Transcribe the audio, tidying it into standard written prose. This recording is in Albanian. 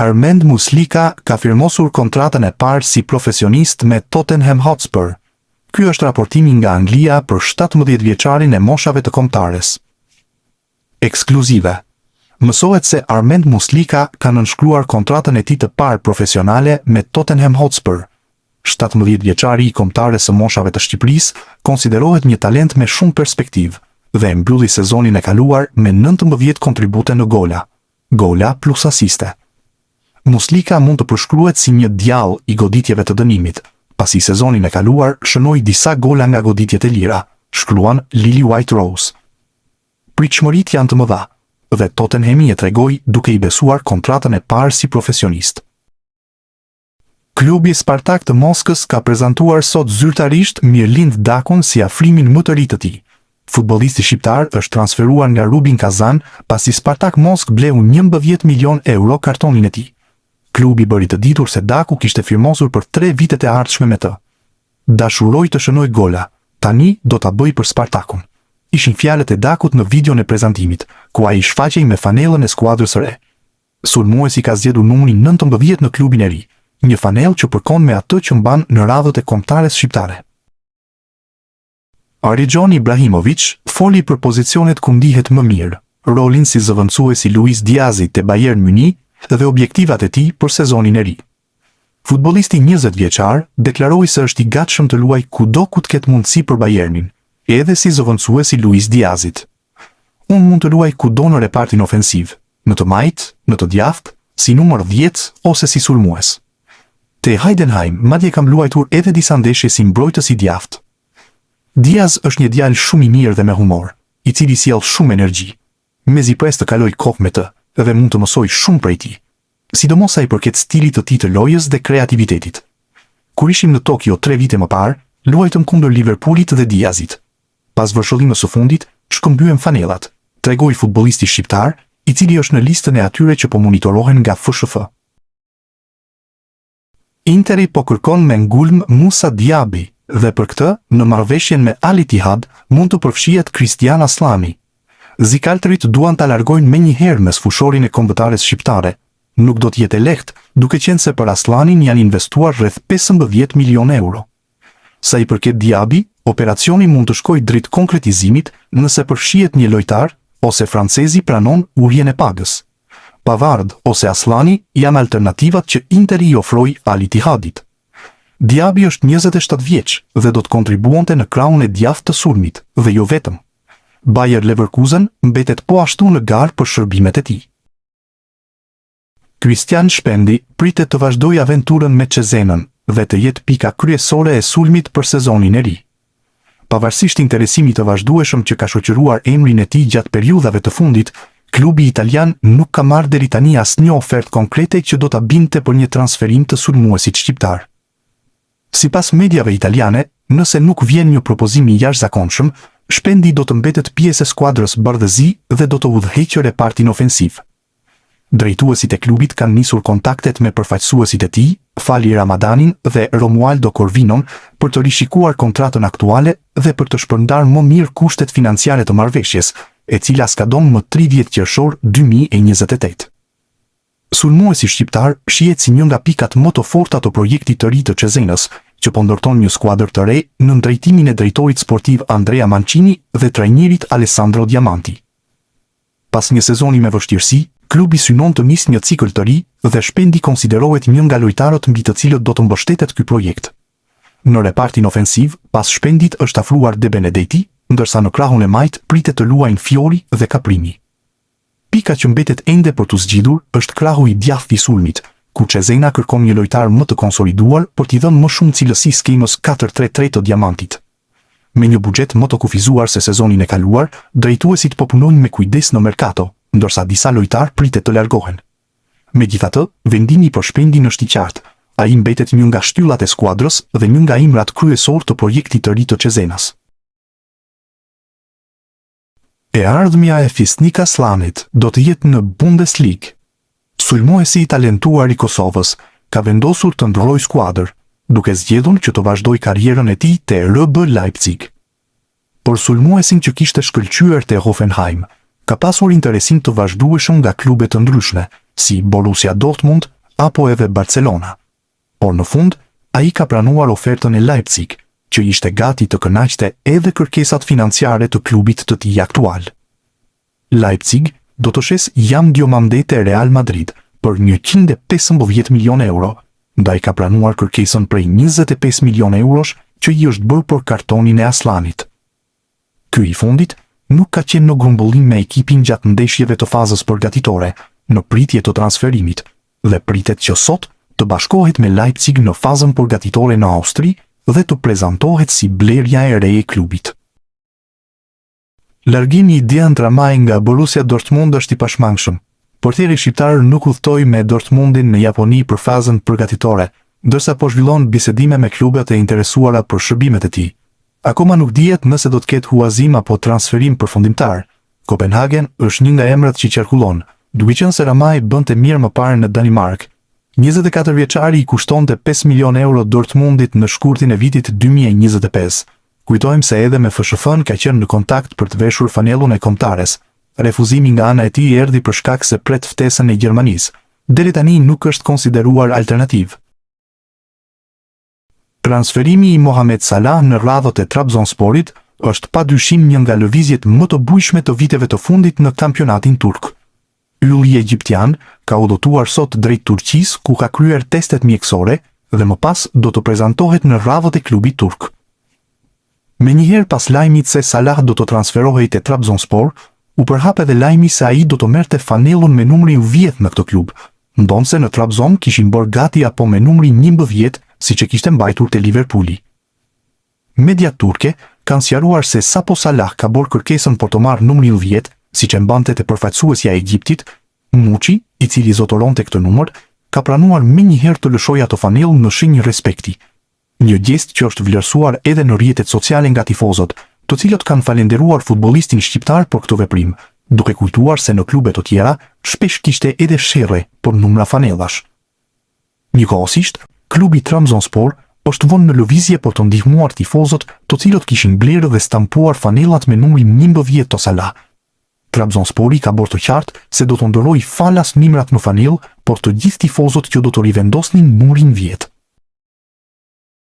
Armand Muslika ka firmosur kontratën e parë si profesionist me Tottenham Hotspur. Ky është raportimi nga Anglia për 17 vjeçarin e moshave të kombëtares. Ekskluzive. Mësohet se Armand Muslika ka nënshkruar kontratën e tij të parë profesionale me Tottenham Hotspur. 17 vjeçari i kombëtares së moshave të Shqipërisë konsiderohet një talent me shumë perspektivë dhe mbylli sezonin e kaluar me 19 kontribute në gola plus asiste. Muslika mund të përshkruhet si një djallë i goditjeve të dënimit, pasi sezonin e kaluar shënoi disa gola nga goditjet e lira, shkruan Lily White Rose. Pritshmëritë janë të mëdha, dhe Tottenhami e tregoi duke i besuar kontratën e parë si profesionist. Klubi Spartak të Moskës ka prezantuar sot zyrtarisht Mirlind Dakun si afrimin më të ri të tij. Futbollisti shqiptar është transferuar nga Rubin Kazan pasi Spartak Moskë bleu 11 milion euro kartonin e tij. Klubi bëri të ditur se Daku kishte firmosur për 3 vitet e ardhshme me të. Dashuroi të shënoj gola, tani do ta bëj për Spartakun. Ishin fjalët e Dakut në videon e prezantimit, ku ai shfaqej me fanellën e skuadrës së re. Sulmuesi ka zgjedhur numrin 19 në klubin e ri, një fanellë që përkon me atë që mban në radhët e kombëtares shqiptare. Arixhon Ibrahimović foli për pozicionet ku ndihet më mirë, rolin si zëvendësuesi Luis Diazit te Bayern Munich dhe objektivat e tij për sezonin e ri. Futbollisti 20 vjeçar deklaroi se është i gatshëm të luajë kudo ku të ketë mundësi për Bayernin, edhe si zëvendësuesi Luis Diazit. Unë mund të luaj kudo në repartin ofensiv, në të majtë, në të djathtë, si numër 10 ose si sulmues. Te Heidenheim madje kam luajtur edhe disa ndeshje si mbrojtës i djathtë. Diaz është një djalë shumë i mirë dhe me humor, i cili sjell shumë energji. Mezi pres të kaloj kohë me të, dhe mund të mësoj shumë prej tij, sidomos sa i përket stilit të tij të lojës dhe kreativitetit. Kur ishim në Tokyo 3 vite më parë, luajtëm kundër Liverpoolit dhe Diazit. Pas vërshëllimës së fundit, shkëmbyem fanellat, tregoi futbollisti shqiptar, i cili është në listën e atyre që po monitorohen nga FSHF. Interi po kërkon me ngulm Musa Diaby, dhe për këtë, në marrëveshjen me Al Ittihad, mund të përfshihet Kristian Aslani. Zikaltërit duan ta largojnë menjëherë mes fushorin e kombëtares shqiptare. Nuk do të jetë e lehtë, duke qenë se për Aslanin janë investuar rreth 15 milion euro. Sa i përket Diaby, operacioni mund të shkojë drejt konkretizimit nëse përfshihet një lojtar ose francezi pranon urjen e pagës. Pavard ose Aslani janë alternativat që Interi i ofroi Al Ittihadit. Diaby është 27 vjeç dhe do të kontribuonte në krahun e djathtë të sulmit, dhe jo vetëm. Bayer Leverkusen mbetet po ashtu në garë për shërbimet e tij. Christian Shpendi pritet të vazhdojë aventurën me Cezenën dhe të jetë pika kryesore e sulmit për sezonin e ri. Pavarësisht interesimit të vazhdueshëm që ka shoqëruar emrin e tij gjatë periudhave të fundit, klubi italian nuk ka marrë deri tani asnjë ofertë konkrete që do ta binte për një transferim të sulmuesit shqiptar. Sipas mediave italiane, nëse nuk vjen një propozim i jashtëzakonshëm, Shpendi do të mbetet pjesë e skuadrës bardhëzi dhe do të udhëheqë repartin ofensiv. Drejtuesit e klubit kanë nisur kontaktet me përfaqësuesit e tij, Fali Ramadanin dhe Romualdo Corvinon, për të rishikuar kontratën aktuale dhe për të shpërndarë më mirë kushtet financiare të marrëveshjes, e cila skadon më 30 qershor 2028. Sulmuesi shqiptar shihet si një nga pikat më të forta të projektit të ri të Cezenës, që po ndërton një skuadër të re në drejtimin e drejtorit sportiv Andrea Mancini dhe trajnerit Alessandro Diamanti. Pas një sezoni me vështirësi, klubi synon të nisë një cikël të ri dhe Shpendi konsiderohet një nga lojtarët mbi të cilët do të mbështetet ky projekt. Në repartin ofensiv, pas Shpendit është afruar De Benedetti, ndërsa në krahun e majt pritet të luajnë Fiori dhe Caprimi. Pika që mbetet ende për të zgjidhur është krahu i djathtë i sulmit, ku Cezena kërkon një lojtar më të konsoliduar për t'i dhënë më shumë cilësi skemës 4-3-3 të Diamantit. Me një buxhet më të kufizuar se sezonin e kaluar, drejtuesit po punojnë me kujdes në merkato, ndërsa disa lojtar pritet të largohen. Megjithatë, vendimi për Shpendin është i qartë. Ai mbetet një nga shtyllat e skuadrës dhe një nga imrat kryesor të projektit të ri të Cezenës. E ardhmja e Fisnik Aslanit do të jetë në Bundesliga. Sulmuesi i talentuar i Kosovës ka vendosur të ndrojë skuadër, duke zgjedhur që të vazhdojë karrierën e tij te RB Leipzig. Por sulmuesin që kishte shkëlqyer te Hoffenheim ka pasur interesim të vazhdueshëm nga klube të ndryshme, si Borussia Dortmund apo edhe Barcelona. Por në fund, ai ka pranuar ofertën e Leipzig, që ishte gati të kënaqte edhe kërkesat financiare të klubit të tij aktual. Leipzig do të shes Jam Diomandete e Real Madrid për 115 milion euro, ndaj ka pranuar kërkesën prej 25 milion eurosh që i është bërë për kartonin e Aslanit. Ky i fundit nuk ka qenë në grumbullim me ekipin gjatë ndeshjeve të fazës përgatitore, në pritje të transferimit, dhe pritet që sot të bashkohet me Leipzig në fazën përgatitore në Austri dhe të prezantohet si blerja e re e klubit. Largimi i Dejan Ramaj nga Borussia Dortmund është i pashmangshëm. Portieri shqiptar nuk udhtoi me Dortmundin në Japoni për fazën përgatitore, ndërsa po zhvillon bisedime me klubet e interesuara për shërbimet e tij. Akoma nuk dihet nëse do të ketë huazim apo transferim përfundimtar. Kopenhagen është një nga emrat që qarkullon, duke qenë se Ramaj bënte mirë më parë në Danimark. 24 vjeçari i kushtonte 5 milion euro Dortmundit në shkurtin e vitit 2025. Kujtojmë se edhe me FSHF-n ka qenë në kontakt për të veshur fanellun e kombëtares. Refuzimi nga ana e tij erdhi për shkak se pret ftesën e Gjermanisë. Deri tani nuk është konsideruar alternativë. Transferimi i Mohamed Salah në radhët e Trabzonsporit është padyshim një nga lëvizjet më të bujshme të viteve të fundit në kampionatin turk. Ylli egjiptian ka udhëtuar sot drejt Turqisë, ku ka kryer testet mjekësore dhe më pas do të prezantohet në radhët e klubit turk. Menjëherë pas lajmit se Salah do të transferohej te Trabzonspor, u përhap edhe lajmi se ai do të merrte fanellun me numrin 10 në këtë klub, ndonse në Trabzon kishin bërë gati apo me numrin 11, siç e kishte mbajtur te Liverpooli. Mediat turke kanë sqaruar se sapo Salah ka bërë kërkesën për të marrë numrin 10, siç e mbante te përfaqësuesja e Egjiptit, Muçi, i cili zotëronte këtë numër, ka pranuar menjëherë të lëshojë ato fanellë në shenjë respekti. Një gest që është vlerësuar edhe në rrjetet sociale nga tifozët, të cilët kanë falenderuar futbollistin shqiptar për këtë veprim, duke kujtuar se në klube të tjera shpesh kishte edhe sherrë për numra fanellash. Njëkohësisht, klubi Trabzonspor është vënë në lëvizje për të ndihmuar tifozët të cilët kishin blerë dhe stampuar fanellat me numrin 11 të Salah. Trabzonspori ka bërë të qartë se do të ndërrojë falas nimrat në fanellë, por të gjithë tifozët që do të rivendosnin numrin 10.